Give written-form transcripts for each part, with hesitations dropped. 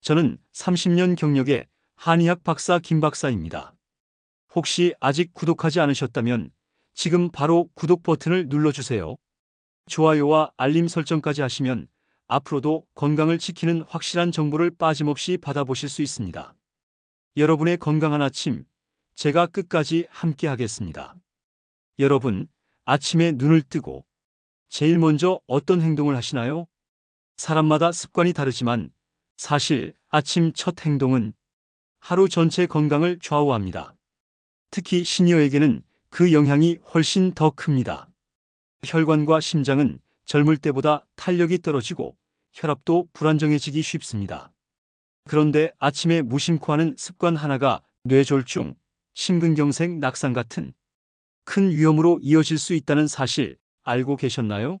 저는 30년 경력의 한의학 박사 김 박사입니다. 혹시 아직 구독하지 않으셨다면 지금 바로 구독 버튼을 눌러주세요. 좋아요와 알림 설정까지 하시면 앞으로도 건강을 지키는 확실한 정보를 빠짐없이 받아보실 수 있습니다. 여러분의 건강한 아침, 제가 끝까지 함께 하겠습니다. 여러분, 아침에 눈을 뜨고 제일 먼저 어떤 행동을 하시나요? 사람마다 습관이 다르지만 사실 아침 첫 행동은 하루 전체 건강을 좌우합니다. 특히 시니어에게는 그 영향이 훨씬 더 큽니다. 혈관과 심장은 젊을 때보다 탄력이 떨어지고 혈압도 불안정해지기 쉽습니다. 그런데 아침에 무심코 하는 습관 하나가 뇌졸중, 심근경색 낙상 같은 큰 위험으로 이어질 수 있다는 사실 알고 계셨나요?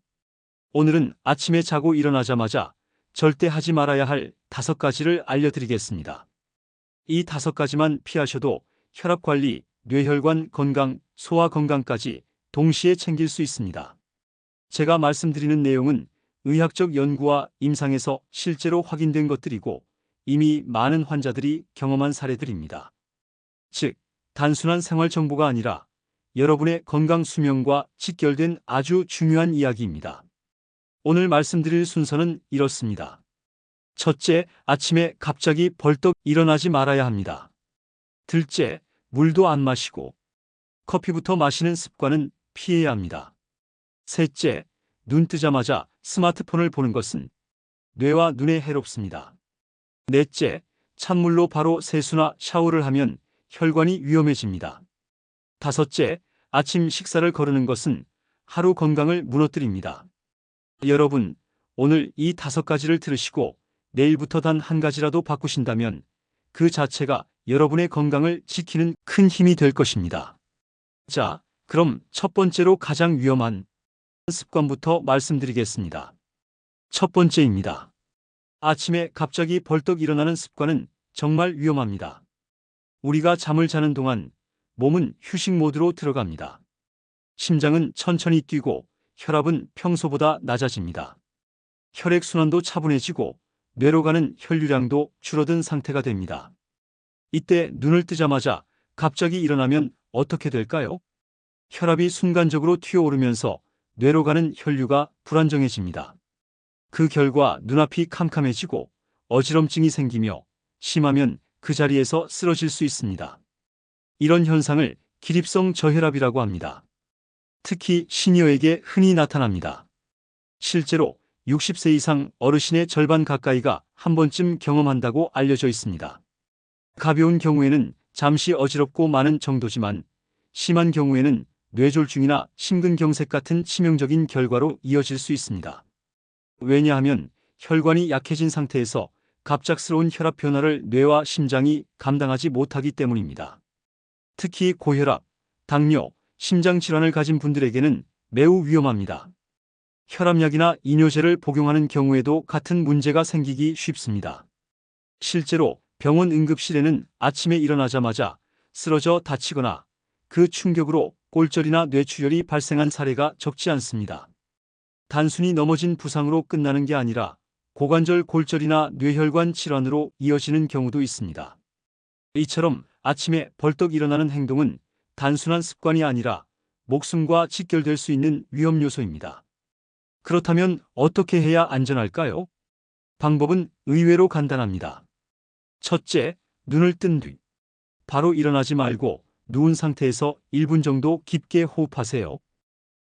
오늘은 아침에 자고 일어나자마자 절대 하지 말아야 할 5가지를 알려드리겠습니다. 이 5가지만 피하셔도 혈압 관리, 뇌혈관 건강, 소화 건강까지 동시에 챙길 수 있습니다. 제가 말씀드리는 내용은 의학적 연구와 임상에서 실제로 확인된 것들이고 이미 많은 환자들이 경험한 사례들입니다. 즉, 단순한 생활 정보가 아니라 여러분의 건강 수명과 직결된 아주 중요한 이야기입니다. 오늘 말씀드릴 순서는 이렇습니다. 첫째, 아침에 갑자기 벌떡 일어나지 말아야 합니다. 둘째, 물도 안 마시고 커피부터 마시는 습관은 피해야 합니다. 셋째, 눈 뜨자마자 스마트폰을 보는 것은 뇌와 눈에 해롭습니다. 넷째, 찬물로 바로 세수나 샤워를 하면 혈관이 위험해집니다. 다섯째, 아침 식사를 거르는 것은 하루 건강을 무너뜨립니다. 여러분, 오늘 이 5가지를 들으시고 내일부터 단 한 가지라도 바꾸신다면 그 자체가 여러분의 건강을 지키는 큰 힘이 될 것입니다. 자, 그럼 첫 번째로 가장 위험한 습관부터 말씀드리겠습니다. 첫 번째입니다. 아침에 갑자기 벌떡 일어나는 습관은 정말 위험합니다. 우리가 잠을 자는 동안 몸은 휴식 모드로 들어갑니다. 심장은 천천히 뛰고 혈압은 평소보다 낮아집니다. 혈액순환도 차분해지고 뇌로 가는 혈류량도 줄어든 상태가 됩니다. 이때 눈을 뜨자마자 갑자기 일어나면 어떻게 될까요? 혈압이 순간적으로 튀어오르면서 뇌로 가는 혈류가 불안정해집니다. 그 결과 눈앞이 캄캄해지고 어지럼증이 생기며 심하면 그 자리에서 쓰러질 수 있습니다. 이런 현상을 기립성 저혈압이라고 합니다. 특히 시니어에게 흔히 나타납니다. 실제로 60세 이상 어르신의 절반 가까이가 한 번쯤 경험한다고 알려져 있습니다. 가벼운 경우에는 잠시 어지럽고 마는 정도지만 심한 경우에는 뇌졸중이나 심근경색 같은 치명적인 결과로 이어질 수 있습니다. 왜냐하면 혈관이 약해진 상태에서 갑작스러운 혈압 변화를 뇌와 심장이 감당하지 못하기 때문입니다. 특히 고혈압, 당뇨, 심장질환을 가진 분들에게는 매우 위험합니다. 혈압약이나 이뇨제를 복용하는 경우에도 같은 문제가 생기기 쉽습니다. 실제로 병원 응급실에는 아침에 일어나자마자 쓰러져 다치거나 그 충격으로 골절이나 뇌출혈이 발생한 사례가 적지 않습니다. 단순히 넘어진 부상으로 끝나는 게 아니라 고관절 골절이나 뇌혈관 질환으로 이어지는 경우도 있습니다. 이처럼 아침에 벌떡 일어나는 행동은 단순한 습관이 아니라 목숨과 직결될 수 있는 위험 요소입니다. 그렇다면 어떻게 해야 안전할까요? 방법은 의외로 간단합니다. 첫째, 눈을 뜬 뒤 바로 일어나지 말고 누운 상태에서 1분 정도 깊게 호흡하세요.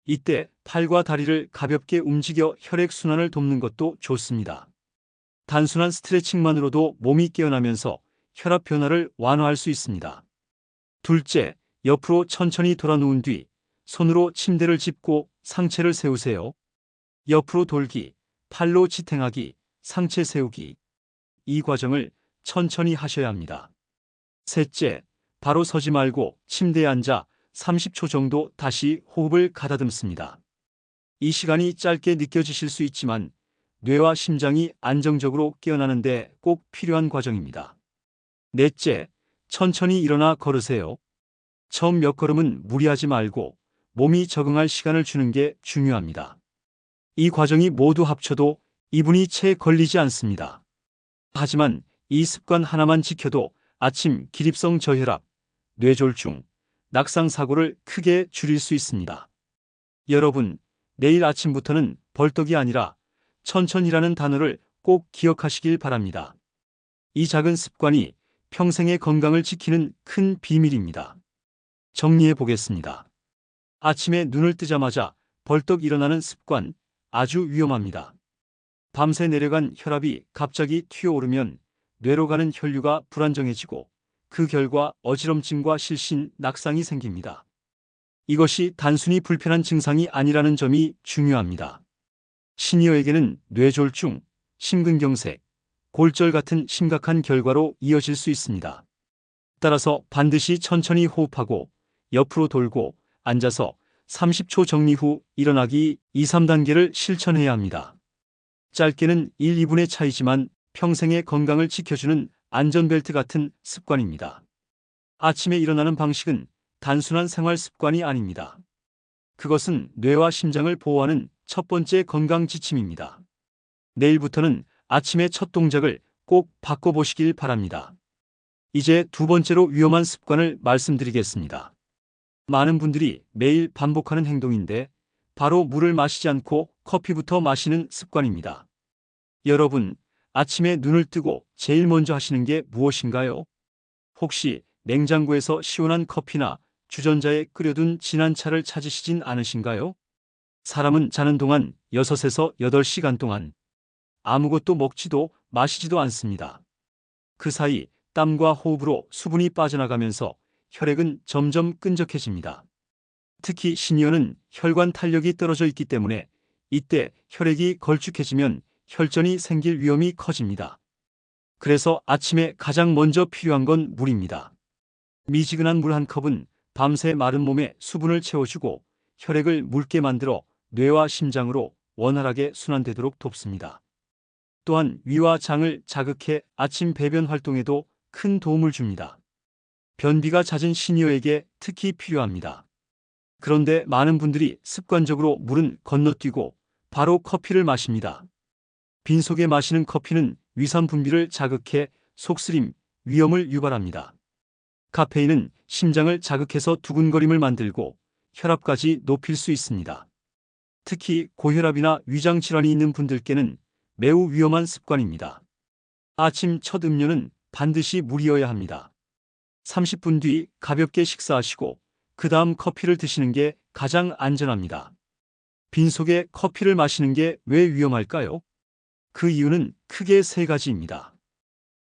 이때 팔과 다리를 가볍게 움직여 혈액순환을 돕는 것도 좋습니다. 단순한 스트레칭만으로도 몸이 깨어나면서 혈압 변화를 완화할 수 있습니다. 둘째, 옆으로 천천히 돌아 누운 뒤 손으로 침대를 짚고 상체를 세우세요. 옆으로 돌기, 팔로 지탱하기, 상체 세우기. 이 과정을 천천히 하셔야 합니다. 셋째, 바로 서지 말고 침대에 앉아 30초 정도 다시 호흡을 가다듬습니다. 이 시간이 짧게 느껴지실 수 있지만 뇌와 심장이 안정적으로 깨어나는데 꼭 필요한 과정입니다. 넷째, 천천히 일어나 걸으세요. 처음 몇 걸음은 무리하지 말고 몸이 적응할 시간을 주는 게 중요합니다. 이 과정이 모두 합쳐도 2분이 채 걸리지 않습니다. 하지만 이 습관 하나만 지켜도 아침 기립성 저혈압, 뇌졸중, 낙상 사고를 크게 줄일 수 있습니다. 여러분, 내일 아침부터는 벌떡이 아니라 천천히라는 단어를 꼭 기억하시길 바랍니다. 이 작은 습관이 평생의 건강을 지키는 큰 비밀입니다. 정리해 보겠습니다. 아침에 눈을 뜨자마자 벌떡 일어나는 습관, 아주 위험합니다. 밤새 내려간 혈압이 갑자기 튀어오르면 뇌로 가는 혈류가 불안정해지고 그 결과 어지럼증과 실신, 낙상이 생깁니다. 이것이 단순히 불편한 증상이 아니라는 점이 중요합니다. 시니어에게는 뇌졸중, 심근경색, 골절 같은 심각한 결과로 이어질 수 있습니다. 따라서 반드시 천천히 호흡하고 옆으로 돌고 앉아서 30초 정리 후 일어나기 2, 3단계를 실천해야 합니다. 짧게는 1, 2분의 차이지만 평생의 건강을 지켜주는 안전벨트 같은 습관입니다. 아침에 일어나는 방식은 단순한 생활 습관이 아닙니다. 그것은 뇌와 심장을 보호하는 첫 번째 건강 지침입니다. 내일부터는 아침의 첫 동작을 꼭 바꿔보시길 바랍니다. 이제 두 번째로 위험한 습관을 말씀드리겠습니다. 많은 분들이 매일 반복하는 행동인데 바로 물을 마시지 않고 커피부터 마시는 습관입니다. 여러분, 아침에 눈을 뜨고 제일 먼저 하시는 게 무엇인가요? 혹시 냉장고에서 시원한 커피나 주전자에 끓여둔 진한 차를 찾으시진 않으신가요? 사람은 자는 동안 6에서 8시간 동안 아무것도 먹지도 마시지도 않습니다. 그 사이 땀과 호흡으로 수분이 빠져나가면서 혈액은 점점 끈적해집니다. 특히 시니어는 혈관 탄력이 떨어져 있기 때문에 이때 혈액이 걸쭉해지면 혈전이 생길 위험이 커집니다. 그래서 아침에 가장 먼저 필요한 건 물입니다. 미지근한 물 한 컵은 밤새 마른 몸에 수분을 채워주고 혈액을 묽게 만들어 뇌와 심장으로 원활하게 순환되도록 돕습니다. 또한 위와 장을 자극해 아침 배변 활동에도 큰 도움을 줍니다. 변비가 잦은 시니어에게 특히 필요합니다. 그런데 많은 분들이 습관적으로 물은 건너뛰고 바로 커피를 마십니다. 빈속에 마시는 커피는 위산 분비를 자극해 속쓰림, 위염을 유발합니다. 카페인은 심장을 자극해서 두근거림을 만들고 혈압까지 높일 수 있습니다. 특히 고혈압이나 위장 질환이 있는 분들께는 매우 위험한 습관입니다. 아침 첫 음료는 반드시 물이어야 합니다. 30분 뒤 가볍게 식사하시고 그 다음 커피를 드시는 게 가장 안전합니다. 빈속에 커피를 마시는 게 왜 위험할까요? 그 이유는 크게 세 가지입니다.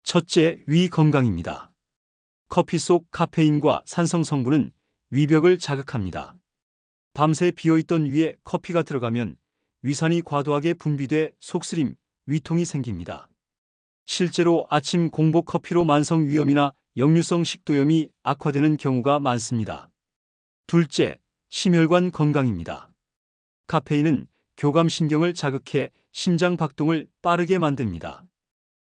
첫째, 위 건강입니다. 커피 속 카페인과 산성 성분은 위벽을 자극합니다. 밤새 비어있던 위에 커피가 들어가면 위산이 과도하게 분비돼 속쓰림, 위통이 생깁니다. 실제로 아침 공복 커피로 만성 위염이나 역류성 식도염이 악화되는 경우가 많습니다. 둘째, 심혈관 건강입니다. 카페인은 교감신경을 자극해 심장 박동을 빠르게 만듭니다.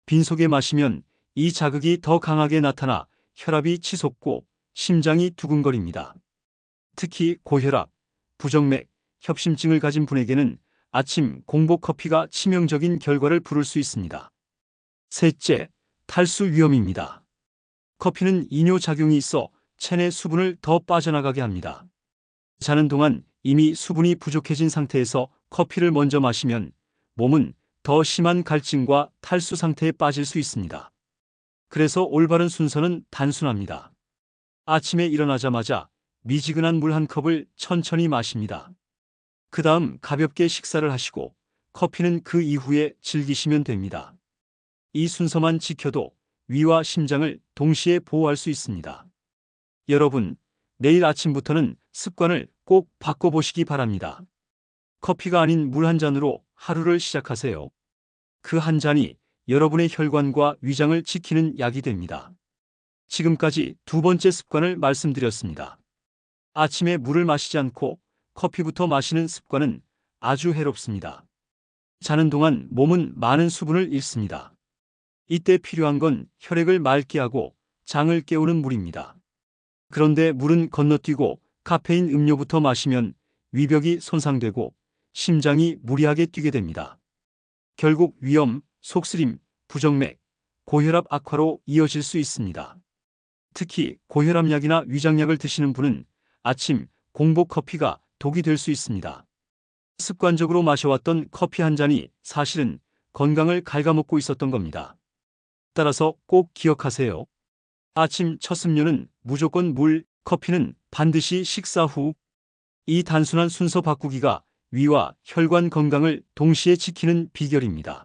빈속에 마시면 이 자극이 더 강하게 나타나 혈압이 치솟고 심장이 두근거립니다. 특히 고혈압, 부정맥, 협심증을 가진 분에게는 아침 공복 커피가 치명적인 결과를 부를 수 있습니다. 셋째, 탈수 위험입니다. 커피는 이뇨작용이 있어 체내 수분을 더 빠져나가게 합니다. 자는 동안 이미 수분이 부족해진 상태에서 커피를 먼저 마시면 몸은 더 심한 갈증과 탈수 상태에 빠질 수 있습니다. 그래서 올바른 순서는 단순합니다. 아침에 일어나자마자 미지근한 물 한 컵을 천천히 마십니다. 그 다음 가볍게 식사를 하시고 커피는 그 이후에 즐기시면 됩니다. 이 순서만 지켜도 위와 심장을 동시에 보호할 수 있습니다. 여러분, 내일 아침부터는 습관을 꼭 바꿔보시기 바랍니다. 커피가 아닌 물 한 잔으로 하루를 시작하세요. 그 한 잔이 여러분의 혈관과 위장을 지키는 약이 됩니다. 지금까지 두 번째 습관을 말씀드렸습니다. 아침에 물을 마시지 않고 커피부터 마시는 습관은 아주 해롭습니다. 자는 동안 몸은 많은 수분을 잃습니다. 이때 필요한 건 혈액을 맑게 하고 장을 깨우는 물입니다. 그런데 물은 건너뛰고 카페인 음료부터 마시면 위벽이 손상되고 심장이 무리하게 뛰게 됩니다. 결국 위염, 속쓰림, 부정맥, 고혈압 악화로 이어질 수 있습니다. 특히 고혈압약이나 위장약을 드시는 분은 아침 공복 커피가 독이 될 수 있습니다. 습관적으로 마셔왔던 커피 한 잔이 사실은 건강을 갉아먹고 있었던 겁니다. 따라서 꼭 기억하세요. 아침 첫 습류는 무조건 물, 커피는 반드시 식사 후. 이 단순한 순서 바꾸기가 위와 혈관 건강을 동시에 지키는 비결입니다.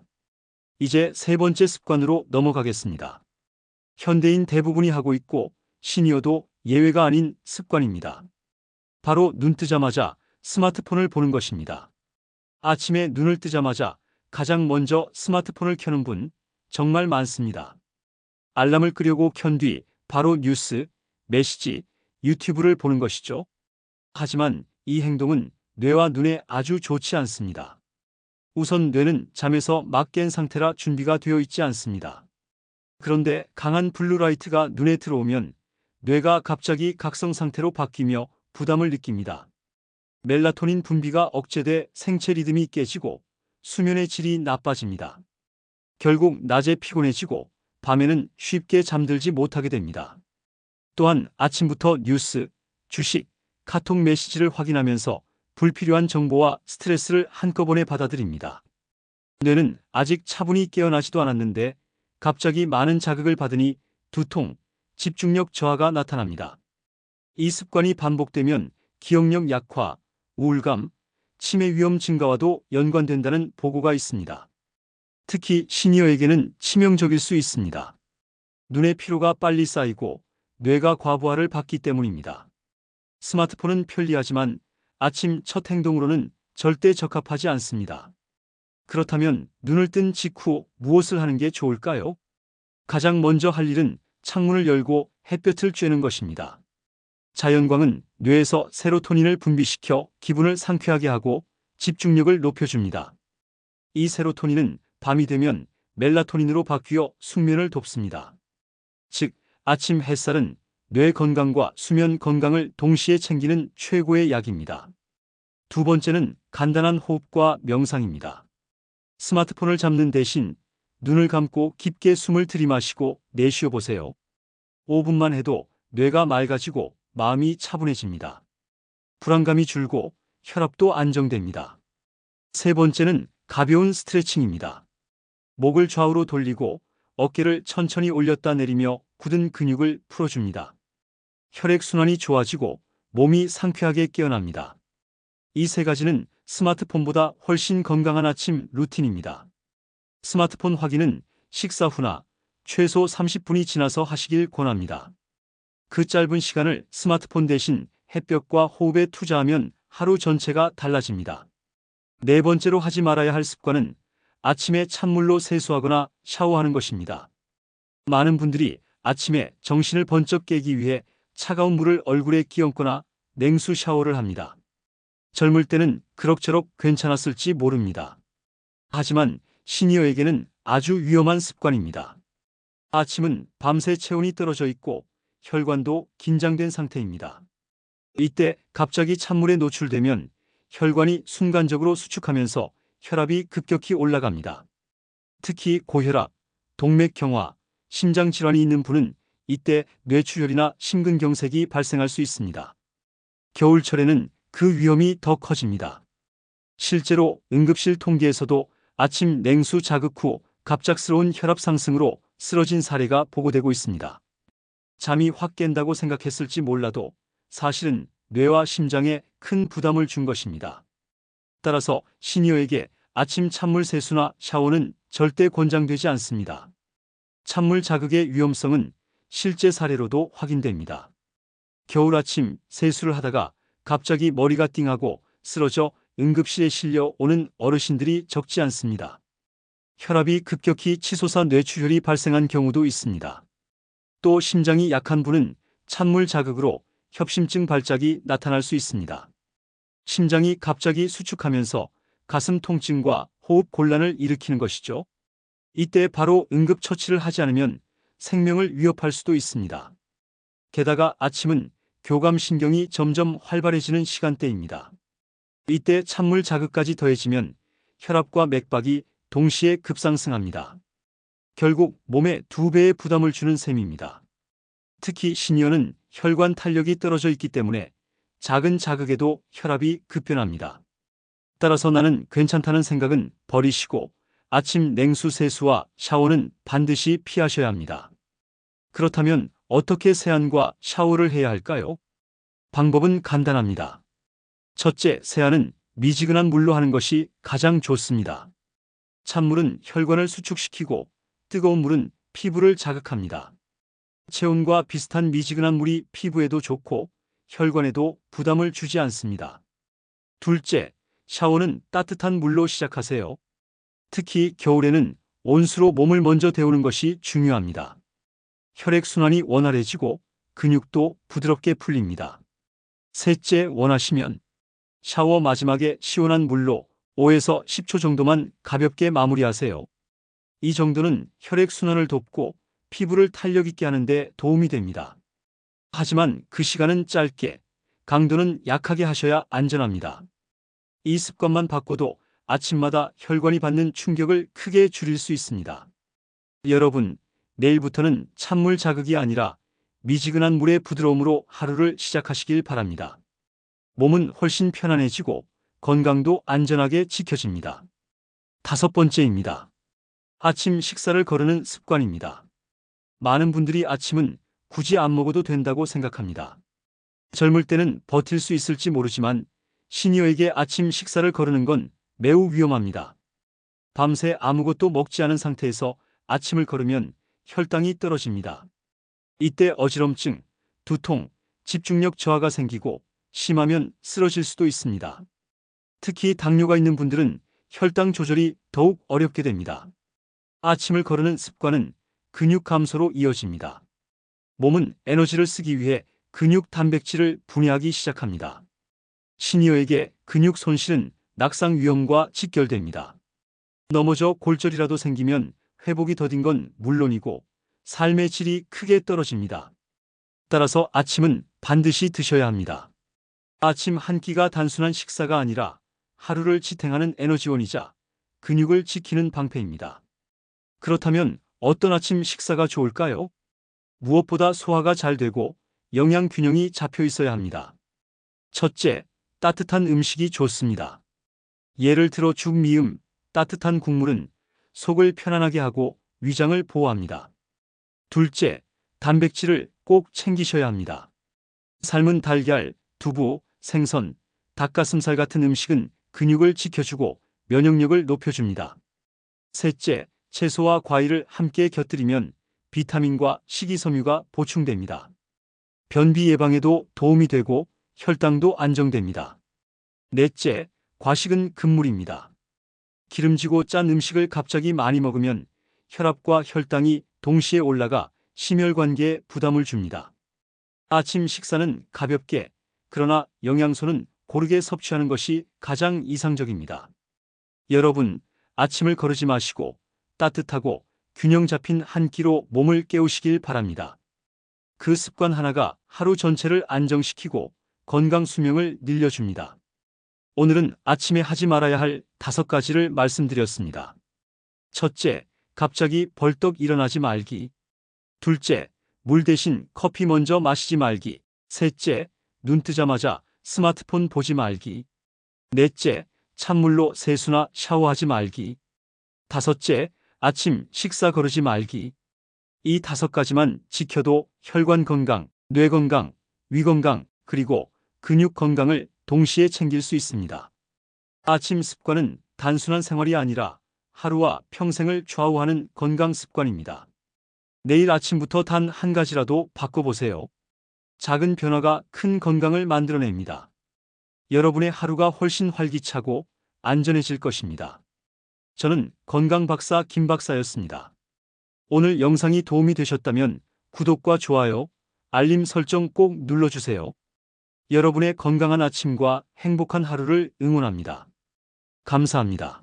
이제 세 번째 습관으로 넘어가겠습니다. 현대인 대부분이 하고 있고 시니어도 예외가 아닌 습관입니다. 바로 눈 뜨자마자 스마트폰을 보는 것입니다. 아침에 눈을 뜨자마자 가장 먼저 스마트폰을 켜는 분 정말 많습니다. 알람을 끄려고 켠 뒤 바로 뉴스, 메시지, 유튜브를 보는 것이죠. 하지만 이 행동은 뇌와 눈에 아주 좋지 않습니다. 우선 뇌는 잠에서 막 깬 상태라 준비가 되어 있지 않습니다. 그런데 강한 블루라이트가 눈에 들어오면 뇌가 갑자기 각성 상태로 바뀌며 부담을 느낍니다. 멜라토닌 분비가 억제돼 생체 리듬이 깨지고 수면의 질이 나빠집니다. 결국 낮에 피곤해지고 밤에는 쉽게 잠들지 못하게 됩니다. 또한 아침부터 뉴스, 주식, 카톡 메시지를 확인하면서 불필요한 정보와 스트레스를 한꺼번에 받아들입니다. 뇌는 아직 차분히 깨어나지도 않았는데 갑자기 많은 자극을 받으니 두통, 집중력 저하가 나타납니다. 이 습관이 반복되면 기억력 약화, 우울감, 치매 위험 증가와도 연관된다는 보고가 있습니다. 특히 시니어에게는 치명적일 수 있습니다. 눈의 피로가 빨리 쌓이고 뇌가 과부하를 받기 때문입니다. 스마트폰은 편리하지만 아침 첫 행동으로는 절대 적합하지 않습니다. 그렇다면 눈을 뜬 직후 무엇을 하는 게 좋을까요? 가장 먼저 할 일은 창문을 열고 햇볕을 쬐는 것입니다. 자연광은 뇌에서 세로토닌을 분비시켜 기분을 상쾌하게 하고 집중력을 높여줍니다. 이 세로토닌은 밤이 되면 멜라토닌으로 바뀌어 숙면을 돕습니다. 즉, 아침 햇살은 뇌 건강과 수면 건강을 동시에 챙기는 최고의 약입니다. 두 번째는 간단한 호흡과 명상입니다. 스마트폰을 잡는 대신 눈을 감고 깊게 숨을 들이마시고 내쉬어 보세요. 5분만 해도 뇌가 맑아지고 마음이 차분해집니다. 불안감이 줄고 혈압도 안정됩니다. 세 번째는 가벼운 스트레칭입니다. 목을 좌우로 돌리고 어깨를 천천히 올렸다 내리며 굳은 근육을 풀어줍니다. 혈액순환이 좋아지고 몸이 상쾌하게 깨어납니다. 이 세 가지는 스마트폰보다 훨씬 건강한 아침 루틴입니다. 스마트폰 확인은 식사 후나 최소 30분이 지나서 하시길 권합니다. 그 짧은 시간을 스마트폰 대신 햇볕과 호흡에 투자하면 하루 전체가 달라집니다. 네 번째로 하지 말아야 할 습관은 아침에 찬물로 세수하거나 샤워하는 것입니다. 많은 분들이 아침에 정신을 번쩍 깨기 위해 차가운 물을 얼굴에 끼얹거나 냉수 샤워를 합니다. 젊을 때는 그럭저럭 괜찮았을지 모릅니다. 하지만 시니어에게는 아주 위험한 습관입니다. 아침은 밤새 체온이 떨어져 있고 혈관도 긴장된 상태입니다. 이때 갑자기 찬물에 노출되면 혈관이 순간적으로 수축하면서 혈압이 급격히 올라갑니다. 특히 고혈압, 동맥경화, 심장질환이 있는 분은 이때 뇌출혈이나 심근경색이 발생할 수 있습니다. 겨울철에는 그 위험이 더 커집니다. 실제로 응급실 통계에서도 아침 냉수 자극 후 갑작스러운 혈압 상승으로 쓰러진 사례가 보고되고 있습니다. 잠이 확 깬다고 생각했을지 몰라도 사실은 뇌와 심장에 큰 부담을 준 것입니다. 따라서 시니어에게 아침 찬물 세수나 샤워는 절대 권장되지 않습니다. 찬물 자극의 위험성은 실제 사례로도 확인됩니다. 겨울 아침 세수를 하다가 갑자기 머리가 띵하고 쓰러져 응급실에 실려오는 어르신들이 적지 않습니다. 혈압이 급격히 치솟아 뇌출혈이 발생한 경우도 있습니다. 또 심장이 약한 분은 찬물 자극으로 협심증 발작이 나타날 수 있습니다. 심장이 갑자기 수축하면서 가슴 통증과 호흡 곤란을 일으키는 것이죠. 이때 바로 응급처치를 하지 않으면 생명을 위협할 수도 있습니다. 게다가 아침은 교감신경이 점점 활발해지는 시간대입니다. 이때 찬물 자극까지 더해지면 혈압과 맥박이 동시에 급상승합니다. 결국 몸에 2배의 부담을 주는 셈입니다. 특히 시니어는 혈관 탄력이 떨어져 있기 때문에 작은 자극에도 혈압이 급변합니다. 따라서 나는 괜찮다는 생각은 버리시고 아침 냉수 세수와 샤워는 반드시 피하셔야 합니다. 그렇다면 어떻게 세안과 샤워를 해야 할까요? 방법은 간단합니다. 첫째, 세안은 미지근한 물로 하는 것이 가장 좋습니다. 찬물은 혈관을 수축시키고 뜨거운 물은 피부를 자극합니다. 체온과 비슷한 미지근한 물이 피부에도 좋고 혈관에도 부담을 주지 않습니다. 둘째, 샤워는 따뜻한 물로 시작하세요. 특히 겨울에는 온수로 몸을 먼저 데우는 것이 중요합니다. 혈액순환이 원활해지고 근육도 부드럽게 풀립니다. 셋째, 원하시면 샤워 마지막에 시원한 물로 5에서 10초 정도만 가볍게 마무리하세요. 이 정도는 혈액순환을 돕고 피부를 탄력 있게 하는 데 도움이 됩니다. 하지만 그 시간은 짧게, 강도는 약하게 하셔야 안전합니다. 이 습관만 바꿔도 아침마다 혈관이 받는 충격을 크게 줄일 수 있습니다. 여러분, 내일부터는 찬물 자극이 아니라 미지근한 물의 부드러움으로 하루를 시작하시길 바랍니다. 몸은 훨씬 편안해지고 건강도 안전하게 지켜집니다. 5번째입니다. 아침 식사를 거르는 습관입니다. 많은 분들이 아침은 굳이 안 먹어도 된다고 생각합니다. 젊을 때는 버틸 수 있을지 모르지만 시니어에게 아침 식사를 거르는 건 매우 위험합니다. 밤새 아무것도 먹지 않은 상태에서 아침을 거르면 혈당이 떨어집니다. 이때 어지럼증, 두통, 집중력 저하가 생기고 심하면 쓰러질 수도 있습니다. 특히 당뇨가 있는 분들은 혈당 조절이 더욱 어렵게 됩니다. 아침을 거르는 습관은 근육 감소로 이어집니다. 몸은 에너지를 쓰기 위해 근육 단백질을 분해하기 시작합니다. 시니어에게 근육 손실은 낙상 위험과 직결됩니다. 넘어져 골절이라도 생기면 회복이 더딘 건 물론이고 삶의 질이 크게 떨어집니다. 따라서 아침은 반드시 드셔야 합니다. 아침 한 끼가 단순한 식사가 아니라 하루를 지탱하는 에너지원이자 근육을 지키는 방패입니다. 그렇다면 어떤 아침 식사가 좋을까요? 무엇보다 소화가 잘 되고 영양 균형이 잡혀 있어야 합니다. 첫째, 따뜻한 음식이 좋습니다. 예를 들어 죽, 미음, 따뜻한 국물은 속을 편안하게 하고 위장을 보호합니다. 둘째, 단백질을 꼭 챙기셔야 합니다. 삶은 달걀, 두부, 생선, 닭가슴살 같은 음식은 근육을 지켜주고 면역력을 높여줍니다. 셋째, 채소와 과일을 함께 곁들이면 비타민과 식이섬유가 보충됩니다. 변비 예방에도 도움이 되고 혈당도 안정됩니다. 넷째, 과식은 금물입니다. 기름지고 짠 음식을 갑자기 많이 먹으면 혈압과 혈당이 동시에 올라가 심혈관계에 부담을 줍니다. 아침 식사는 가볍게, 그러나 영양소는 고르게 섭취하는 것이 가장 이상적입니다. 여러분, 아침을 거르지 마시고 따뜻하고 균형 잡힌 한 끼로 몸을 깨우시길 바랍니다. 그 습관 하나가 하루 전체를 안정시키고 건강 수명을 늘려줍니다. 오늘은 아침에 하지 말아야 할 5가지를 말씀드렸습니다. 첫째, 갑자기 벌떡 일어나지 말기. 둘째, 물 대신 커피 먼저 마시지 말기. 셋째, 눈 뜨자마자 스마트폰 보지 말기. 넷째, 찬물로 세수나 샤워하지 말기. 다섯째, 아침 식사 거르지 말기. 이 5가지만 지켜도 혈관 건강, 뇌 건강, 위 건강, 그리고 근육 건강을 동시에 챙길 수 있습니다. 아침 습관은 단순한 생활이 아니라 하루와 평생을 좌우하는 건강 습관입니다. 내일 아침부터 단 한 가지라도 바꿔보세요. 작은 변화가 큰 건강을 만들어냅니다. 여러분의 하루가 훨씬 활기차고 안전해질 것입니다. 저는 건강 박사 김 박사였습니다. 오늘 영상이 도움이 되셨다면 구독과 좋아요, 알림 설정 꼭 눌러주세요. 여러분의 건강한 아침과 행복한 하루를 응원합니다. 감사합니다.